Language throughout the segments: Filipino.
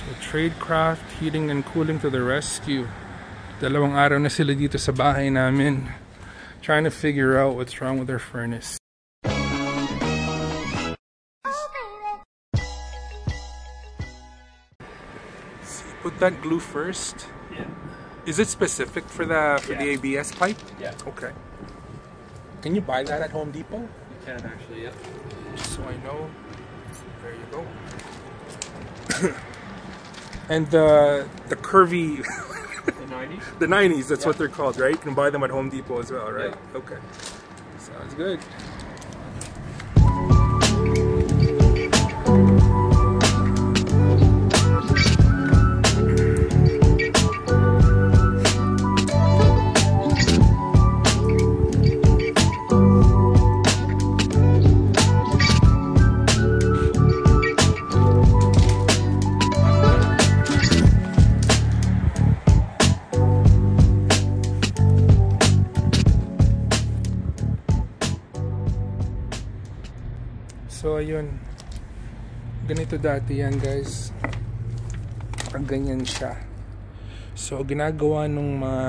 So, Tradecraft Heating and Cooling to the rescue. Dalawang araw na sila dito sa bahay namin, trying to figure out what's wrong with their furnace. So you put that glue first? Yeah. Is it specific for the ABS pipe? Yeah. Okay. Can you buy that at Home Depot? You can actually, yeah. Just so I know. There you go. And the curvy The 90s? the 90s, that's what they're called, right? You can buy them at Home Depot as well, right? Yeah. Okay. Sounds good. So ayun, ganito dati yan guys, pag ganyan siya. So ginagawa nung mga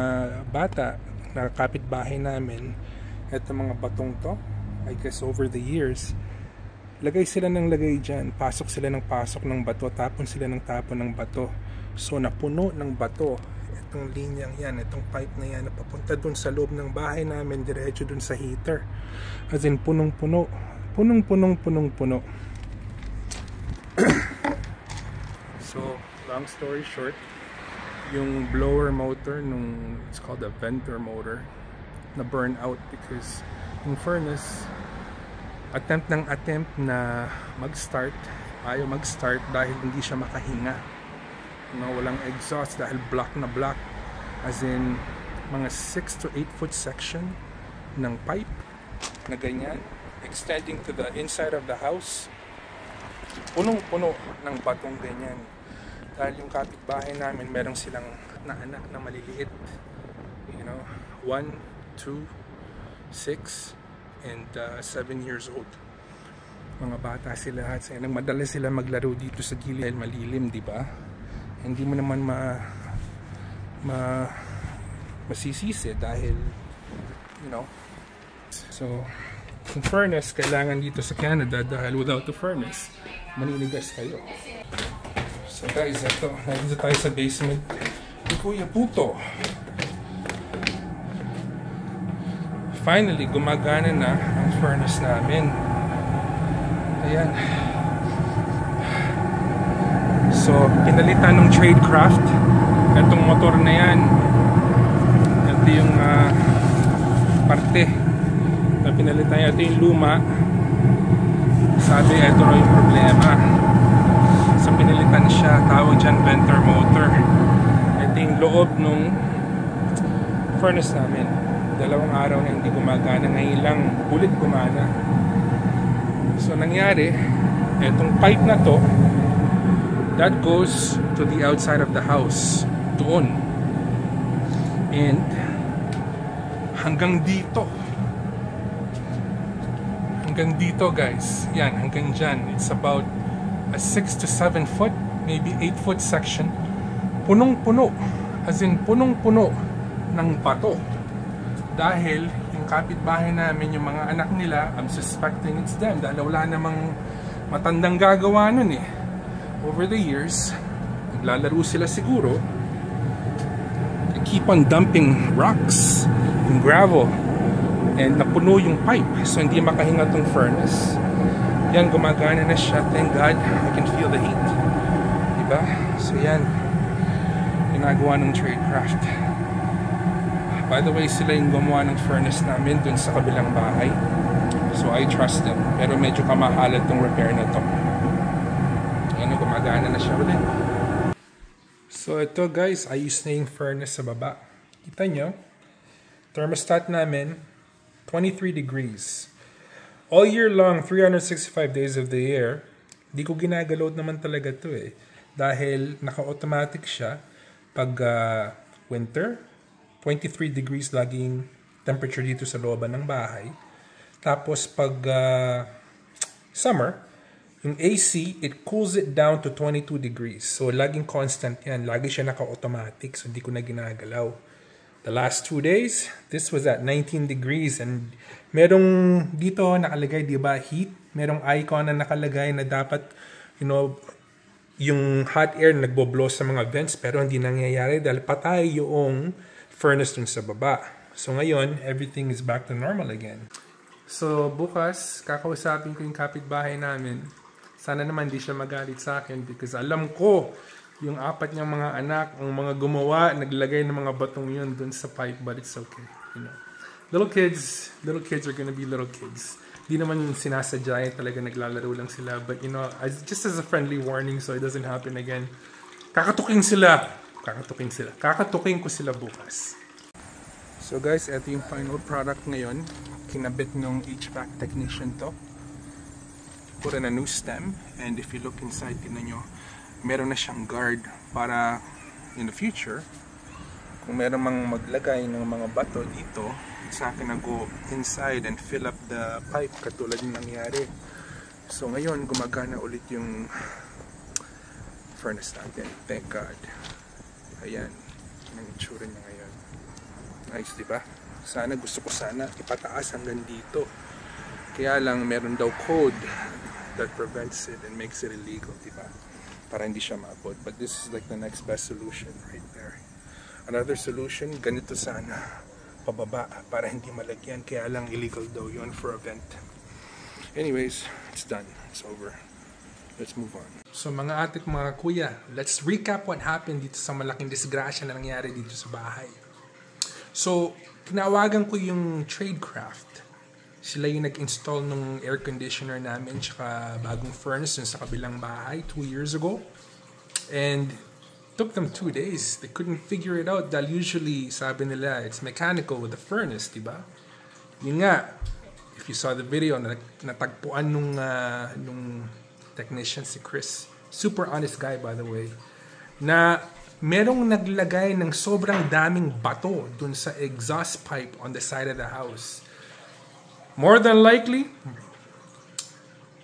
bata na kapitbahay namin, eto mga batong to, I guess over the years, lagay sila ng lagay dyan, pasok sila ng pasok ng bato, tapon sila ng tapon ng bato. So napuno ng bato itong linyang yan, itong pipe na yan, napapunta dun sa loob ng bahay namin, diretso dun sa heater, as in punong-puno. Punong-puno. So, long story short, yung blower motor nung, it's called a venter motor, na burn out because yung furnace, attempt na mag-start, ayaw mag-start dahil hindi siya makahinga. Walang exhaust dahil block na block, as in mga 6 to 8 foot section ng pipe na ganyan, extending to the inside of the house, punong-puno ng batong ganyan. Dahil yung kapitbahay namin, merong silang na anak na maliliit, 1, 2, 6 and 7 years old. Mga bata sila lahat, madalas sila maglaro dito sa gilid dahil malilim, di ba? Hindi mo naman masisisi dahil so yung furnace kailangan dito sa Canada dahil without the furnace maninigas kayo. So guys, ito, nandito tayo sa basement ni Kuya Puto. Finally, gumagana na ang furnace namin. Ayan. So, pinalitan ng Tradecraft itong motor na yan. Ito yung parte na pinalitan. Ito yung luma. Sabi, ito raw yung problema. So, pinalitan siya. Tawag dyan, venter motor. Ito yung loob nung furnace namin. 2 araw na hindi gumagana. Ngayon lang ulit gumana. So, nangyari, itong pipe na to, that goes to the outside of the house. Doon. And hanggang dito. Hanggang dito guys. Yan, hanggang dyan. It's about a 6 to 7 foot, maybe 8 foot section. Punong-puno. As in, punong-puno ng bato. Dahil yung kapitbahay namin, yung mga anak nila, I'm suspecting it's them. Dahil wala namang matandang gagawa nun eh. Over the years, naglalaro sila siguro. They keep on dumping rocks and gravel. And napuno yung pipe. So hindi makahinga tong furnace. Yan, gumagana na siya. Thank God, I can feel the heat. Diba? So yan, ginagawa ng Tradecraft. By the way, sila yung gumawa ng furnace namin dun sa kabilang bahay. So I trust them. Pero medyo kamahalan tong repair na to. Yan, gumagana na siya ulit. So ito guys, ayos na yung furnace sa baba. Kita nyo? Thermostat namin, 23 degrees. All year long, 365 days of the year, di ko ginagaload naman talaga to eh. Dahil naka-automatic siya. Pag winter, 23 degrees laging temperature dito sa looban ng bahay. Tapos pag summer, Yung AC, it cools it down to 22 degrees. So, laging constant yan. Lagi siya naka-automatic. So, hindi ko na ginagalaw. The last 2 days, this was at 19 degrees. And merong dito nakalagay, di ba, heat. Merong icon na nakalagay na dapat, you know, yung hot air nagbo-blow sa mga vents. Pero hindi nangyayari dahil patay yung furnace dun sa baba. So, ngayon, everything is back to normal again. So, bukas, kakausapin ko yung kapitbahay namin. Sana naman di siya magalit sa akin because alam ko yung 4 niyang mga anak, ang mga gumawa, naglagay ng mga batong yun dun sa pipe, but it's okay. You know, little kids are gonna be little kids. Di naman sinasadya yan, talaga naglalaro lang sila. But you know, just as a friendly warning so it doesn't happen again, kakatukin ko sila bukas. So guys, ito yung final product ngayon. Kinabit ng HVAC technician to. Put in a new stem, and if you look inside, tingnan nyo, meron na siyang guard para in the future, kung meron mang maglagay ng mga bato dito, sa akin na go inside and fill up the pipe katulad ng nangyari. So ngayon, gumagana ulit yung furnace natin. Thank God. Ayan, ang itsura niya ngayon. Nice, diba? Gusto ko sana ipataas hanggang dito. Kaya lang, meron daw code that prevents it and makes it illegal, diba? Para hindi siya maabot. But this is like the next best solution right there. Another solution, ganito sana, pababa, para hindi malagyan. Kaya lang, illegal daw yun for a vent. Anyways, it's done. It's over. Let's move on. So mga atik, mga kuya, let's recap what happened dito sa malaking disgrasya na nangyari dito sa bahay. So, tinawagan ko yung Tradecraft. Sila yung nag-install ng air conditioner namin tsaka bagong furnace sa kabilang bahay 2 years ago. And it took them 2 days. They couldn't figure it out dahil usually, sabi nila, it's mechanical with the furnace, diba? Yun nga, if you saw the video, natagpuan nung technician si Chris. Super honest guy, by the way. Na merong naglagay ng sobrang daming bato dun sa exhaust pipe on the side of the house. More than likely,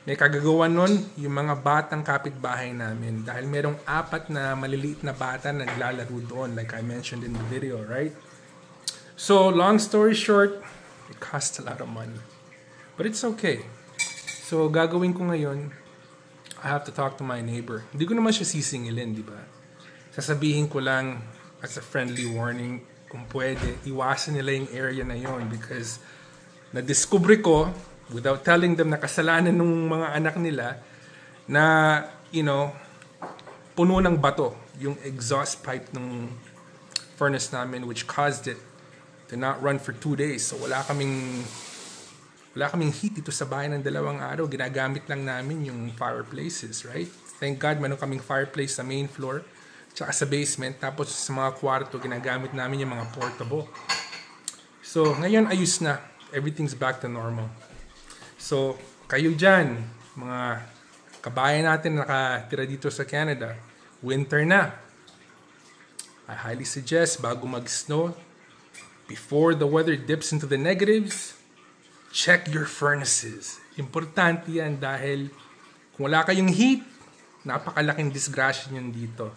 may kagagawa nun yung mga batang kapitbahay namin dahil merong 4 na maliliit na bata na naglalaro doon like I mentioned in the video, right? So, long story short, it costs a lot of money. But it's okay. So, gagawin ko ngayon, I have to talk to my neighbor. Hindi ko naman siya sisingilin, di ba? Sasabihin ko lang as a friendly warning, kung pwede, iwasan nila yung area na yon because na-discover ko, without telling them na kasalanan ng mga anak nila, na, you know, puno ng bato yung exhaust pipe ng furnace namin which caused it to not run for 2 days. So wala kaming heat dito sa bahay ng 2 araw. Ginagamit lang namin yung fireplaces, right? Thank God, meron kaming fireplace sa main floor tsaka sa basement. Tapos sa mga kwarto, ginagamit namin yung mga portable. So, ngayon ayos na. Everything's back to normal. So, kayo dyan, mga kabayan natin na nakatira dito sa Canada, winter na. I highly suggest, bago mag-snow, before the weather dips into the negatives, check your furnaces. Importante yan dahil kung wala kayong heat, napakalaking disgrasya nyo dito.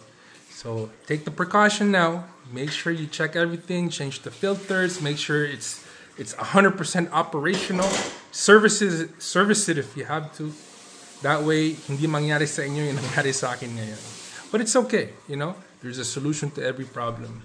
So, take the precaution now. Make sure you check everything, change the filters, make sure it's 100% operational. Service it if you have to. That way, hindi mangyari sa inyo yung nangyari sa akin ngayon. But it's okay, you know? There's a solution to every problem.